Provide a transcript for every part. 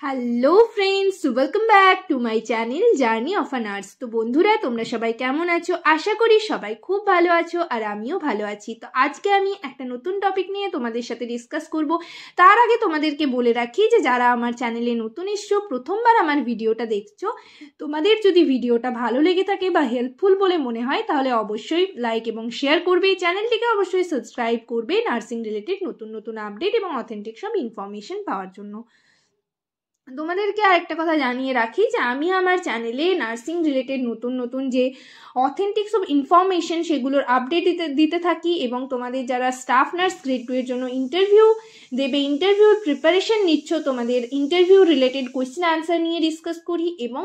Hello friends, welcome back to my channel journey of an arts. তো বন্ধুরা, তোমরা সবাই কেমন আছো? আশা করি সবাই খুব ভালো আছো আর আমিও ভালো আছি। তো আজকে আমি একটা নতুন টপিক নিয়ে তোমাদের সাথে ডিসকাস করব। তার আগে তোমাদেরকে বলে রাখি যে যারা আমার চ্যানেলে নতুন এসছো, প্রথমবার আমার ভিডিওটা দেখছো, তোমাদের যদি ভিডিওটা ভালো লেগে থাকে বা হেল্পফুল বলে মনে হয় তাহলে অবশ্যই লাইক এবং শেয়ার করবে। চ্যানেলটিকে অবশ্যই সাবস্ক্রাইব করবে নার্সিং রিলেটেড নতুন নতুন আপডেট এবং অথেন্টিক সব ইনফরমেশন পাওয়ার জন্য। তোমাদেরকে আরেকটা কথা জানিয়ে রাখি যে আমি আমার চ্যানেলে নার্সিং রিলেটেড নতুন নতুন যে অথেন্টিক সব ইনফরমেশন সেগুলোর আপডেট দিতে থাকি, এবং তোমাদের যারা স্টাফ নার্স গ্রেড 2 এর জন্য ইন্টারভিউ দেবে, ইন্টারভিউ প্রিপারেশন নিচ্ছ, তোমাদের ইন্টারভিউ রিলেটেড কোয়েশ্চেন আনসার নিয়ে ডিসকাস করি, এবং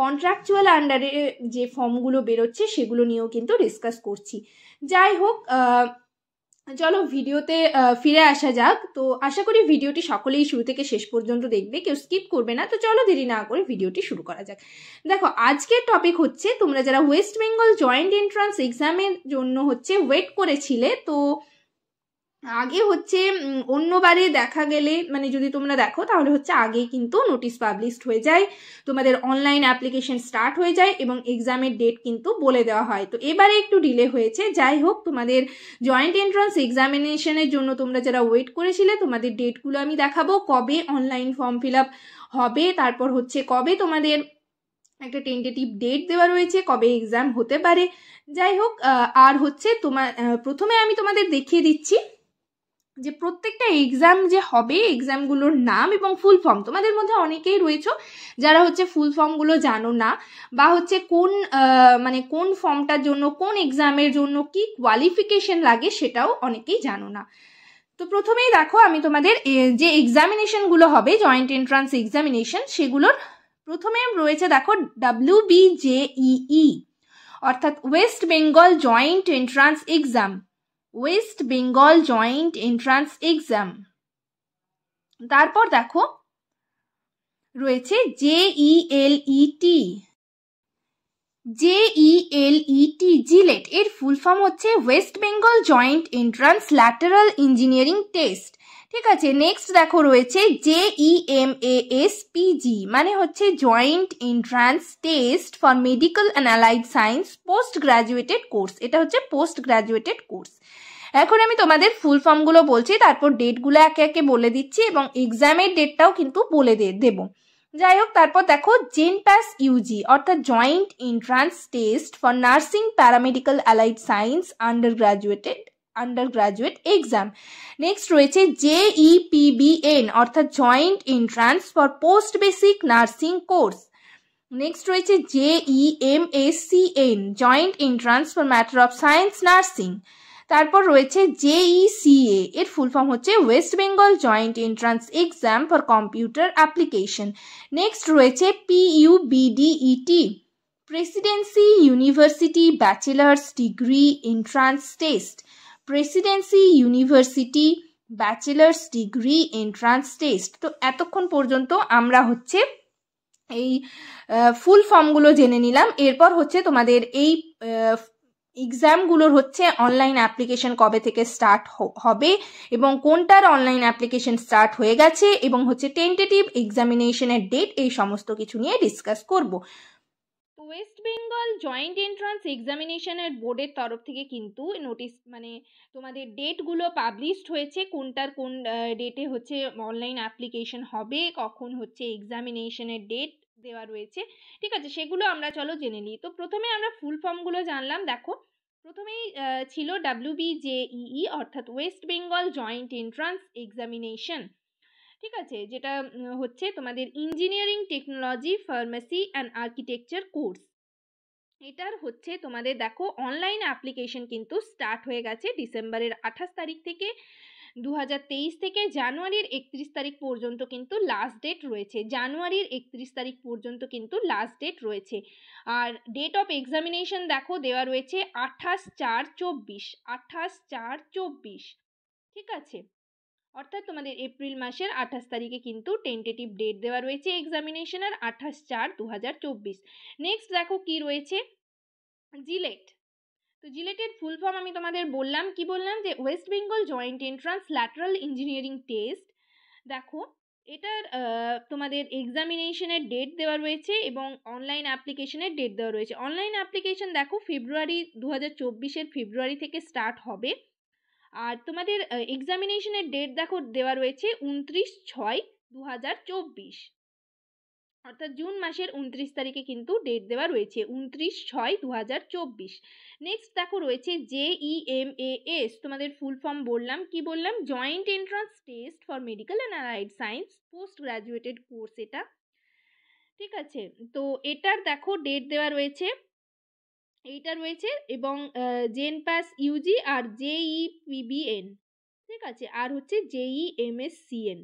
কন্ট্রাকচুয়াল আন্ডারে যে ফর্মগুলো বেরোচ্ছে সেগুলো নিয়েও কিন্তু ডিসকাস করছি। যাই হোক, চলো ভিডিওতে ফিরে আসা যাক। তো আশা করি ভিডিওটি সকলেই শুরু থেকে শেষ পর্যন্ত দেখবে, কেউ স্কিপ করবে না। তো চলো দেরি না করে ভিডিওটি শুরু করা যাক। দেখো, আজকের টপিক হচ্ছে তোমরা যারা ওয়েস্ট বেঙ্গল জয়েন্ট এন্ট্রান্স এক্সামের জন্য ওয়েট করেছিলে, তো আগে অন্যবারে দেখা গেলে যদি তোমরা দেখো তাহলে আগেই কিন্তু নোটিশ পাবলিশড হয়ে যায়, তোমাদের অনলাইন অ্যাপ্লিকেশন স্টার্ট হয়ে যায় এবং এক্সামের ডেট কিন্তু বলে দেওয়া হয়। তো এবারে একটু ডিলে হয়েছে। যাই হোক, তোমাদের জয়েন্ট এন্ট্রান্স এক্সামিনেশনের জন্য তোমরা যারা ওয়েট করেছিলে, তোমাদের ডেটগুলো আমি দেখাবো, কবে অনলাইন ফর্ম ফিল আপ হবে, তারপর কবে তোমাদের একটা টেন্টেটিভ ডেট দেওয়া রয়েছে, কবে এক্সাম হতে পারে। যাই হোক, আর প্রথমে আমি তোমাদের দেখিয়ে দিচ্ছি যে প্রত্যেকটা এক্সাম যে হবে, এক্সামগুলোর নাম এবং ফুল ফর্ম। তোমাদের মধ্যে অনেকেই রয়েছে যারা ফুল ফর্মগুলো জানো না, বা কোন ফর্মটার জন্য, কোন এক্সামের জন্য কি কোয়ালিফিকেশন লাগে সেটাও অনেকেই জানো না। তো প্রথমেই দেখো, আমি তোমাদের যে এক্সামিনেশনগুলো হবে, জয়েন্ট এন্ট্রান্স এক্সামিনেশন, সেগুলোর প্রথমে রয়েছে দেখো WBJEE, অর্থাৎ West Bengal joint entrance exam, West Bengal joint entrance exam. তারপর দেখো রয়েছে JELET, জিলেট, এর ফুল ফর্ম হচ্ছে West Bengal joint entrance lateral engineering test. ঠিক আছে, নেক্সট দেখো রয়েছে JEMASPG, মানে joint entrance test for medical and allied science post graduated course. এটা পোস্ট গ্রাজুয়েটেড কোর্স। এখন আমি তোমাদের ফুল ফর্মগুলো বলছি, তারপর ডেটগুলো একে একে বলে দিচ্ছি এবং এক্সামের ডেটটাও কিন্তু বলে দেবো। যাই হোক, তারপর দেখো JENPAS UG, অর্থাৎ joint entrance test for nursing paramedical allied science undergraduate exam. Next রয়েছে JEPBN, অর্থাৎ joint entrance for post basic nursing course. Next রয়েছে JEMACN, joint entrance for master of science nursing. তারপর রয়েছে JECA, এর full form West Bengal joint entrance exam for computer application. Next রয়েছে PUBDET, Presidency University bachelors degree entrance test, Presidency University bachelors degree entrance test. তো এতক্ষণ পর্যন্ত আমরা এই ফুল ফর্মগুলো জেনে নিলাম। এরপর তোমাদের এই এক্সামগুলোর অনলাইন অ্যাপ্লিকেশন কবে থেকে স্টার্ট হবে এবং কোনটার অনলাইন অ্যাপ্লিকেশন স্টার্ট হয়ে গেছে, এবং টেন্টেটিভ এক্সামিনেশনের ডেট, এই সমস্ত কিছু নিয়ে ডিসকাস করব। ওয়েস্ট বেঙ্গল জয়েন্ট এন্ট্রান্স এক্সামিনেশনের বোর্ডের তরফ থেকে কিন্তু নোটিশ তোমাদের ডেটগুলো পাবলিশড হয়েছে, কোনটার কোন ডেটে অনলাইন অ্যাপ্লিকেশন হবে, কখন এক্সামিনেশনের ডেট দেওয়া রয়েছে। ঠিক আছে, সেগুলো আমরা চলো জেনে নিই। তো প্রথমে আমরা ফুল ফর্মগুলো জানলাম। দেখো, প্রথমেই ছিল WBJEE, অর্থাৎ West Bengal joint entrance examination. ঠিক আছে, যেটা তোমাদের engineering technology pharmacy and architecture course. এটার তোমাদের দেখো অনলাইন অ্যাপ্লিকেশন কিন্তু স্টার্ট হয়ে গেছে ডিসেম্বরের 28 তারিখ থেকে। 2023 থেকে জানুয়ারির 31 তারিখ পর্যন্ত কিন্তু লাস্ট ডেট রয়েছে, জানুয়ারির 31 তারিখ পর্যন্ত কিন্তু লাস্ট ডেট রয়েছে। আর ডেট অফ এক্সামিনেশন দেখো দেওয়া রয়েছে 28/4/24, 28/4/24। ঠিক আছে, অর্থাৎ তোমাদের এপ্রিল মাসের 28 তারিখে কিন্তু টেন্টেটিভ ডেট দেওয়া রয়েছে এক্সামিনেশনের, 28/4/2024। নেক্সট দেখো কি রয়েছে, জিলেট। তো জিলেটের ফুল ফর্ম আমি তোমাদের বললাম যে West Bengal joint entrance lateral engineering test. দেখো, এটার তোমাদের এক্সামিনেশনের ডেট দেওয়া রয়েছে এবং অনলাইন অ্যাপ্লিকেশনের ডেট দেওয়া রয়েছে। অনলাইন অ্যাপ্লিকেশন দেখো ফেব্রুয়ারি 2024 ফেব্রুয়ারি থেকে স্টার্ট হবে। আর তোমাদের এক্সামিনেশনের ডেট দেখো দেওয়া রয়েছে 29/6/2024, অর্থাৎ জুন মাসের 29 তারিখে কিন্তু ডেট দেওয়া রয়েছে 29/6/2024। নেক্সট দেখো রয়েছে JEMAS, তোমাদের ফুল ফর্ম বললাম, কি বললাম, joint entrance test for medical and allied science post graduated course এটা, ঠিক আছে। তো এটার দেখো ডেট দেওয়া রয়েছে, এইটা রয়েছে, এবং জেনপাস ইউজি আর JEPBN, ঠিক আছে, আর হচ্ছে JEMSCN,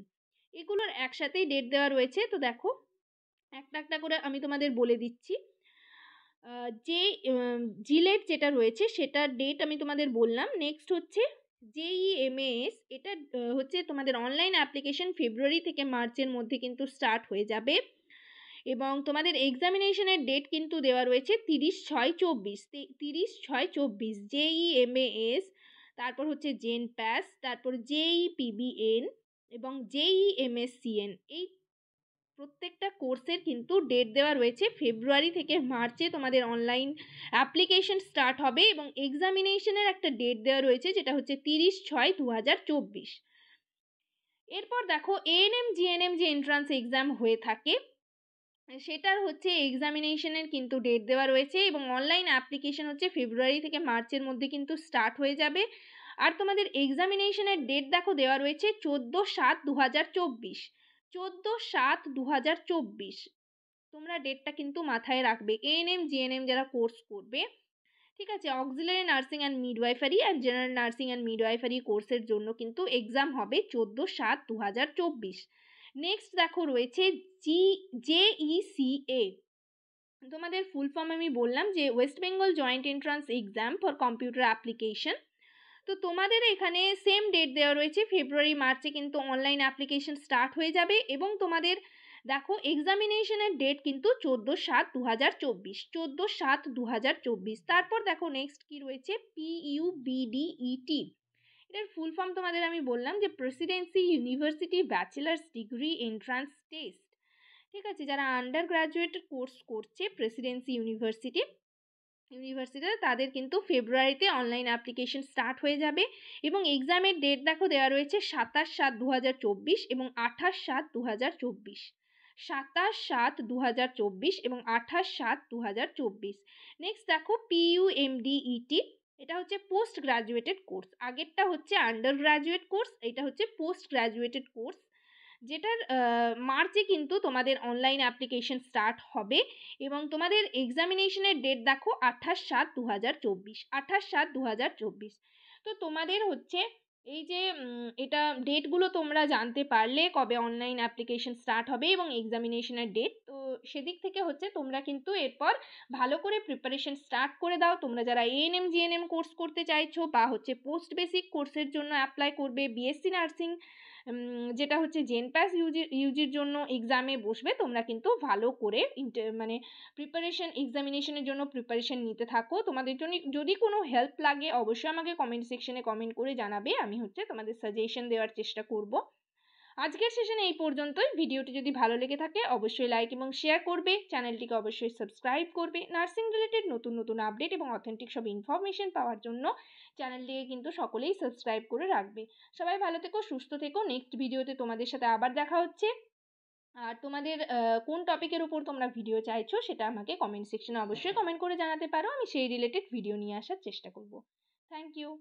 এগুলোর একসাথেই ডেট দেওয়া রয়েছে। তো দেখো একটা একটা করে আমি তোমাদের বলে দিচ্ছি। যে জিলেট যেটা রয়েছে সেটার ডেট আমি তোমাদের বললাম। নেক্সট হচ্ছে JEMAS, এটা হচ্ছে তোমাদের অনলাইন অ্যাপ্লিকেশন ফেব্রুয়ারি থেকে মার্চের মধ্যে কিন্তু স্টার্ট হয়ে যাবে, এবং তোমাদের এক্সামিনেশনের ডেট কিন্তু দেওয়া রয়েছে 30/6/24, 30/6/24 JEMAS, তারপর হচ্ছে জেনপ্যাস, তারপর JEPBN এবং JEMSCN, এই প্রত্যেকটা কোর্সের কিন্তু ডেট দেওয়া রয়েছে ফেব্রুয়ারি থেকে মার্চে তোমাদের অনলাইন অ্যাপ্লিকেশন স্টার্ট হবে, এবং এক্সামিনেশনের একটা ডেট দেওয়া রয়েছে যেটা হচ্ছে 30/6/2024। এরপর দেখো ANM GNM যে এন্ট্রান্স এক্সাম হয়ে থাকে সেটার হচ্ছে এক্সামিনেশনের কিন্তু ডেট দেওয়া রয়েছে, এবং অনলাইন অ্যাপ্লিকেশন হচ্ছে ফেব্রুয়ারি থেকে মার্চের মধ্যে কিন্তু স্টার্ট হয়ে যাবে। আর তোমাদের এক্সামিনেশনের ডেট দেখো দেওয়া রয়েছে 14/7/2024, 14/7/2024, তোমরা ডেটটা কিন্তু মাথায় রাখবে। ANM GNM যারা কোর্স করবে, ঠিক আছে, auxiliary nursing and midwifery and general nursing and midwifery কোর্সের জন্য কিন্তু এক্সাম হবে 14/7/2024। নেক্সট দেখো রয়েছে JECA, তোমাদের ফুল ফর্ম আমি বললাম যে West Bengal joint entrance exam for computer application. তো তোমাদের এখানে সেম ডেট দেওয়া রয়েছে, ফেব্রুয়ারি মার্চে কিন্তু অনলাইন অ্যাপ্লিকেশন স্টার্ট হয়ে যাবে, এবং তোমাদের দেখো এক্সামিনেশনের ডেট কিন্তু 14/7/2024, 14/7/2024। তারপর দেখো নেক্সট কি রয়েছে PUBDET, এটার ফুল ফর্ম তোমাদের আমি বললাম যে Presidency University bachelors degree entrance test, ঠিক আছে, যারা আন্ডার গ্র্যাজুয়েট কোর্স করছে প্রেসিডেন্সি ইউনিভার্সিটিতে তাদের কিন্তু ফেব্রুয়ারিতে অনলাইন অ্যাপ্লিকেশন স্টার্ট হয়ে যাবে, এবং এক্সামের ডেট দেখো দেওয়া রয়েছে 27/7/2024 এবং 28/7/2024, 27/7/2024 এবং 28/7/2024। নেক্সট দেখো PUMDET, এটা হচ্ছে পোস্ট গ্র্যাজুয়েটেড কোর্স, আগেরটা হচ্ছে আন্ডার গ্র্যাজুয়েট কোর্স, এটা হচ্ছে পোস্ট গ্র্যাজুয়েটেড কোর্স, যেটার মার্চে কিন্তু তোমাদের অনলাইন অ্যাপ্লিকেশন স্টার্ট হবে, এবং তোমাদের এক্সামিনেশনের ডেট দেখো 28/7/2024, 28/7/2024। তো তোমাদের হচ্ছে এই যে এটা ডেটগুলো তোমরা জানতে পারলে কবে অনলাইন অ্যাপ্লিকেশন স্টার্ট হবে এবং এক্সামিনেশনের ডেট, তো সেদিক থেকে হচ্ছে তোমরা কিন্তু এরপর ভালো করে প্রিপারেশন স্টার্ট করে দাও। তোমরা যারা ANM GNM কোর্স করতে চাইছো বা হচ্ছে পোস্ট বেসিক কোর্সের জন্য অ্যাপ্লাই করবে, BSc নার্সিং যেটা হচ্ছে জেনপ্যাস ইউজির জন্য এক্সামে বসবে, তোমরা কিন্তু ভালো করে মানে প্রিপারেশন এক্সামিনেশনের জন্য প্রিপারেশন নিতে থাকো। তোমাদের জন্য যদি কোনো হেল্প লাগে অবশ্যই আমাকে কমেন্ট সেকশনে কমেন্ট করে জানাবে, আমি হচ্ছে তোমাদের সাজেশন দেওয়ার চেষ্টা করব। আজকের সেশনে এই পর্যন্তই। ভিডিওটি যদি ভালো লেগে থাকে অবশ্যই লাইক এবং শেয়ার করবে, চ্যানেলটিকে অবশ্যই সাবস্ক্রাইব করবে। নার্সিং রিলেটেড নতুন নতুন আপডেট এবং অথেন্টিক সব ইনফরমেশন পাওয়ার জন্য চ্যানেলটিকে কিন্তু সকলেই সাবস্ক্রাইব করে রাখবে। সবাই ভালো থেকো, সুস্থ থেকো। নেক্সট ভিডিওতে তোমাদের সাথে আবার দেখা হচ্ছে। আর তোমাদের কোন টপিকের উপর তোমরা ভিডিও চাইছো সেটা আমাকে কমেন্ট সেকশনে অবশ্যই কমেন্ট করে জানাতে পারো, আমি সেই রিলেটেড ভিডিও নিয়ে আসার চেষ্টা করব। Thank you.